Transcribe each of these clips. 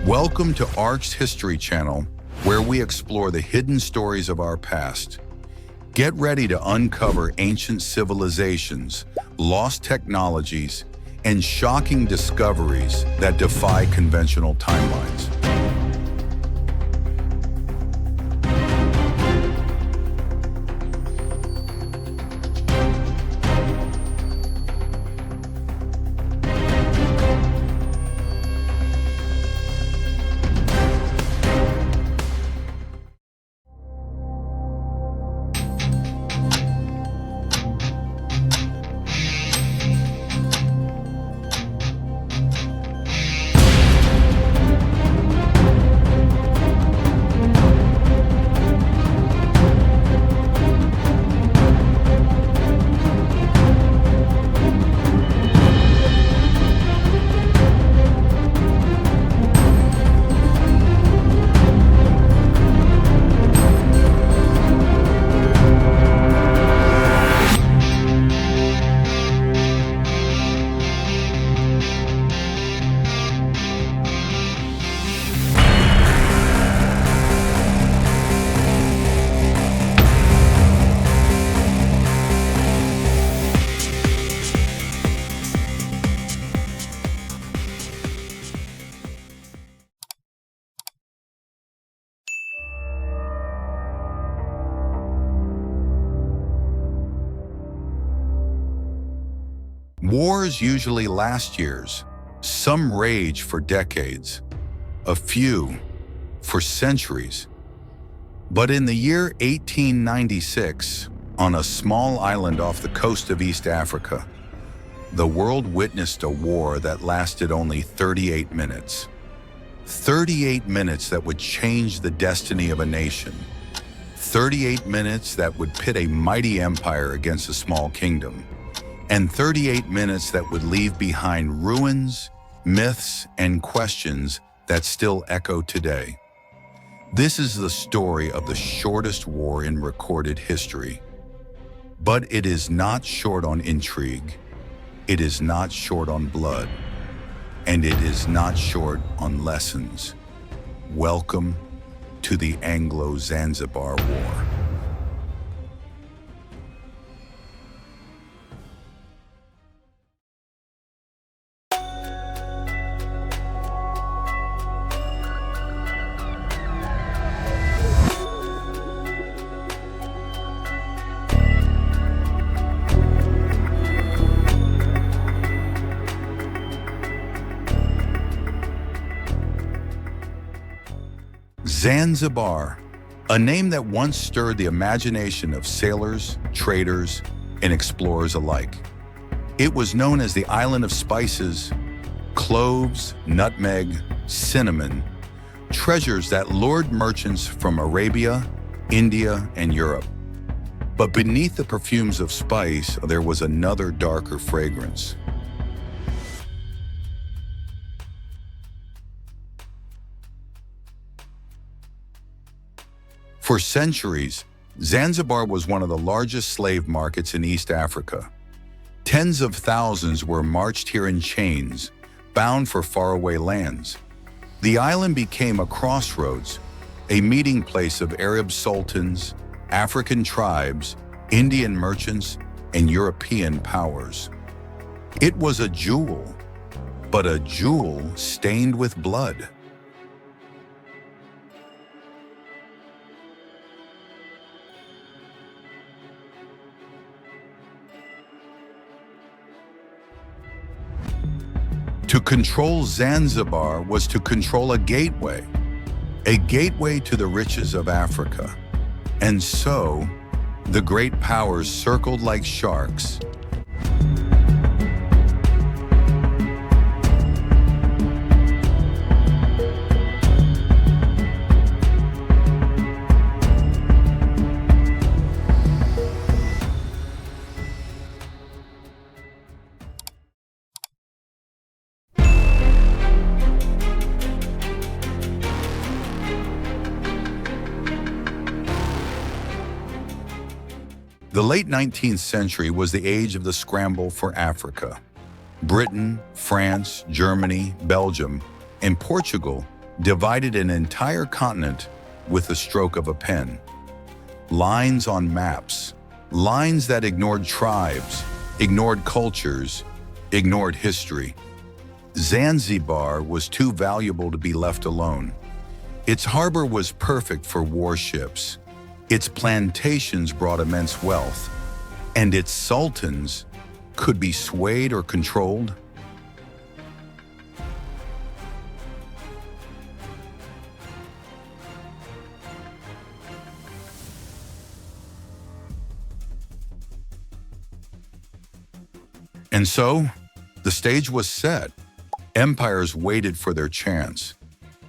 Welcome to Arc's History Channel, where we explore the hidden stories of our past. Get ready to uncover ancient civilizations, lost technologies, and shocking discoveries that defy conventional timelines. Wars usually last years, some rage for decades, a few for centuries. But in the year 1896, on a small island off the coast of East Africa, the world witnessed a war that lasted only 38 minutes. 38 minutes that would change the destiny of a nation. 38 minutes that would pit a mighty empire against a small kingdom. And 38 minutes that would leave behind ruins, myths, and questions that still echo today. This is the story of the shortest war in recorded history. But it is not short on intrigue, it is not short on blood, and it is not short on lessons. Welcome to the Anglo-Zanzibar War. Zanzibar, a name that once stirred the imagination of sailors, traders, and explorers alike. It was known as the Island of Spices, cloves, nutmeg, cinnamon, treasures that lured merchants from Arabia, India, and Europe. But beneath the perfumes of spice, there was another darker fragrance. For centuries, Zanzibar was one of the largest slave markets in East Africa. Tens of thousands were marched here in chains, bound for faraway lands. The island became a crossroads, a meeting place of Arab sultans, African tribes, Indian merchants, and European powers. It was a jewel, but a jewel stained with blood. To control Zanzibar was to control a gateway to the riches of Africa. And so, the great powers circled like sharks. The late 19th century was the age of the scramble for Africa. Britain, France, Germany, Belgium, and Portugal divided an entire continent with the stroke of a pen. Lines on maps, lines that ignored tribes, ignored cultures, ignored history. Zanzibar was too valuable to be left alone. Its harbor was perfect for warships. Its plantations brought immense wealth, and its sultans could be swayed or controlled. And so, the stage was set. Empires waited for their chance.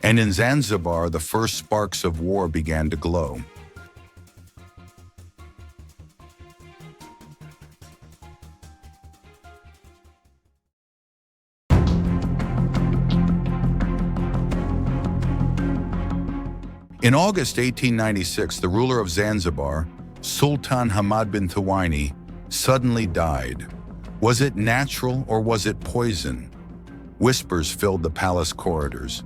And in Zanzibar, the first sparks of war began to glow. In August 1896, the ruler of Zanzibar, Sultan Hamad bin Thawaini, suddenly died. Was it natural or was it poison? Whispers filled the palace corridors.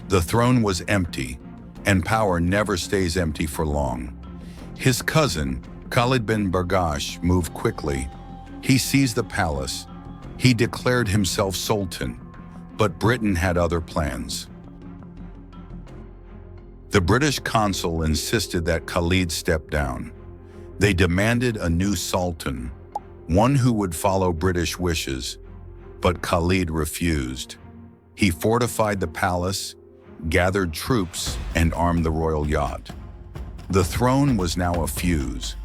The throne was empty, and power never stays empty for long. His cousin, Khalid bin Bargash, moved quickly. He seized the palace. He declared himself sultan, but Britain had other plans. The British consul insisted that Khalid step down. They demanded a new sultan, one who would follow British wishes, but Khalid refused. He fortified the palace, gathered troops, and armed the royal yacht. The throne was now a fuse,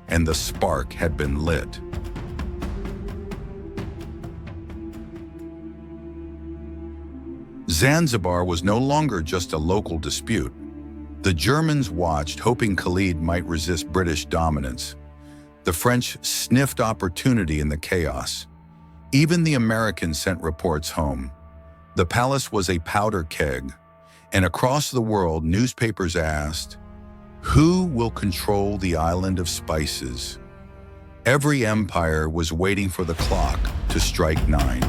and the spark had been lit. Zanzibar was no longer just a local dispute. The Germans watched, hoping Khalid might resist British dominance. The French sniffed opportunity in the chaos. Even the Americans sent reports home. The palace was a powder keg, and across the world, newspapers asked, "Who will control the island of spices?" Every empire was waiting for the clock to strike 9.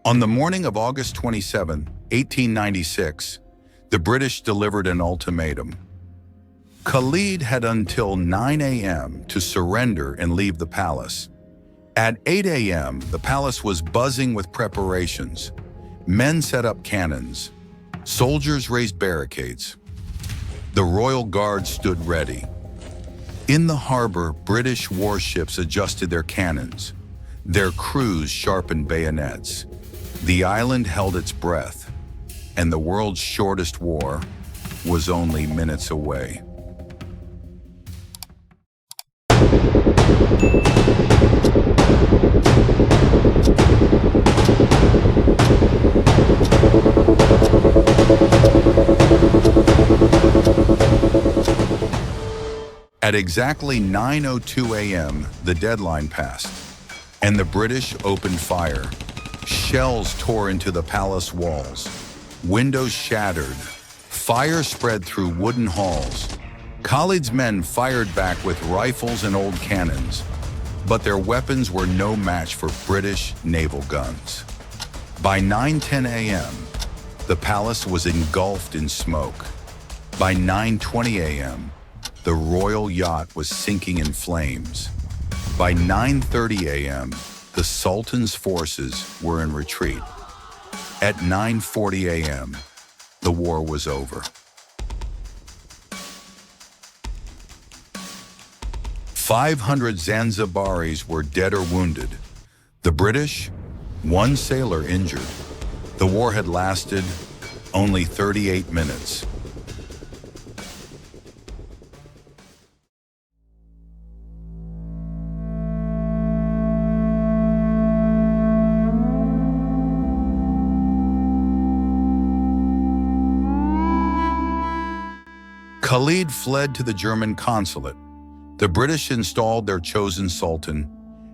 On the morning of August 27, 1896, the British delivered an ultimatum. Khalid had until 9 a.m. to surrender and leave the palace. At 8 a.m., the palace was buzzing with preparations. Men set up cannons. Soldiers raised barricades. The royal guard stood ready. In the harbor, British warships adjusted their cannons. Their crews sharpened bayonets. The island held its breath, and the world's shortest war was only minutes away. At exactly 9:02 a.m., the deadline passed, and the British opened fire. Shells tore into the palace walls. Windows shattered. Fire spread through wooden halls. Khalid's men fired back with rifles and old cannons, but their weapons were no match for British naval guns. By 9:10 a.m., the palace was engulfed in smoke. By 9:20 a.m., the royal yacht was sinking in flames. By 9:30 a.m., the Sultan's forces were in retreat. At 9:40 a.m., the war was over. 500 Zanzibaris were dead or wounded. The British, 1 sailor injured. The war had lasted only 38 minutes. Khalid fled to the German consulate. The British installed their chosen sultan,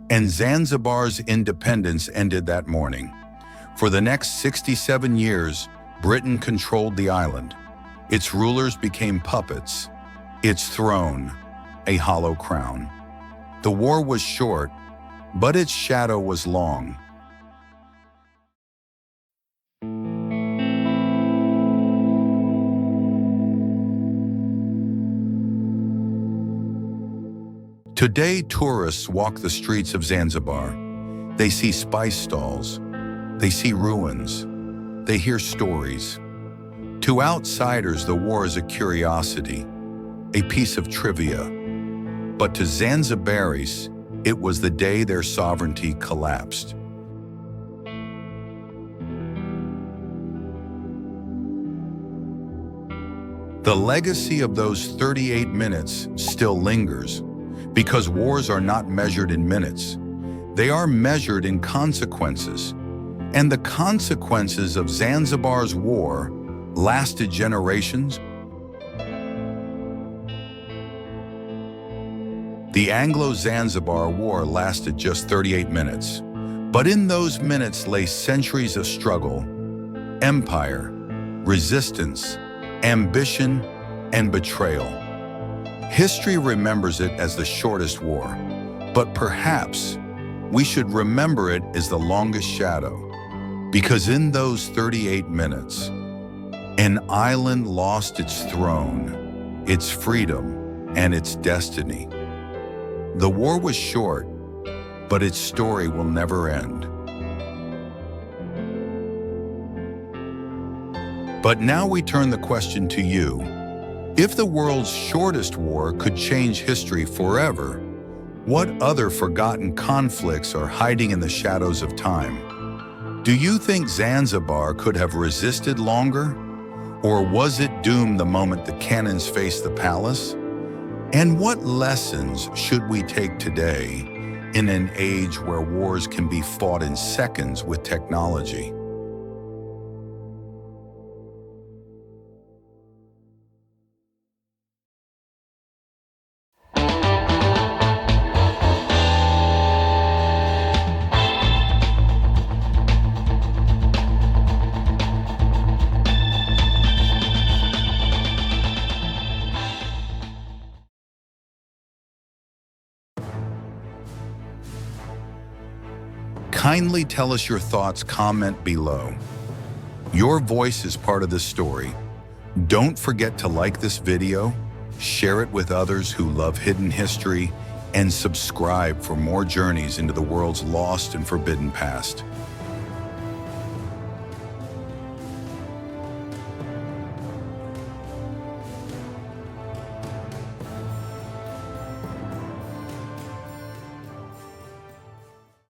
And Zanzibar's independence ended that morning. For the next 67 years, Britain controlled the island. Its rulers became puppets, its throne a hollow crown. The war was short, but its shadow was long. Today, tourists walk the streets of Zanzibar. They see spice stalls. They see ruins. They hear stories. To outsiders, the war is a curiosity, a piece of trivia. But to Zanzibaris, it was the day their sovereignty collapsed. The legacy of those 38 minutes still lingers, because wars are not measured in minutes. They are measured in consequences. And the consequences of Zanzibar's war lasted generations. The Anglo-Zanzibar War lasted just 38 minutes. But in those minutes lay centuries of struggle, empire, resistance, ambition, and betrayal. History remembers it as the shortest war, but perhaps we should remember it as the longest shadow, because in those 38 minutes, an island lost its throne, its freedom, and its destiny. The war was short, but its story will never end. But now we turn the question to you. If the world's shortest war could change history forever, what other forgotten conflicts are hiding in the shadows of time? Do you think Zanzibar could have resisted longer? Or was it doomed the moment the cannons faced the palace? And what lessons should we take today in an age where wars can be fought in seconds with technology? Kindly tell us your thoughts, comment below. Your voice is part of this story. Don't forget to like this video, share it with others who love hidden history, and subscribe for more journeys into the world's lost and forbidden past.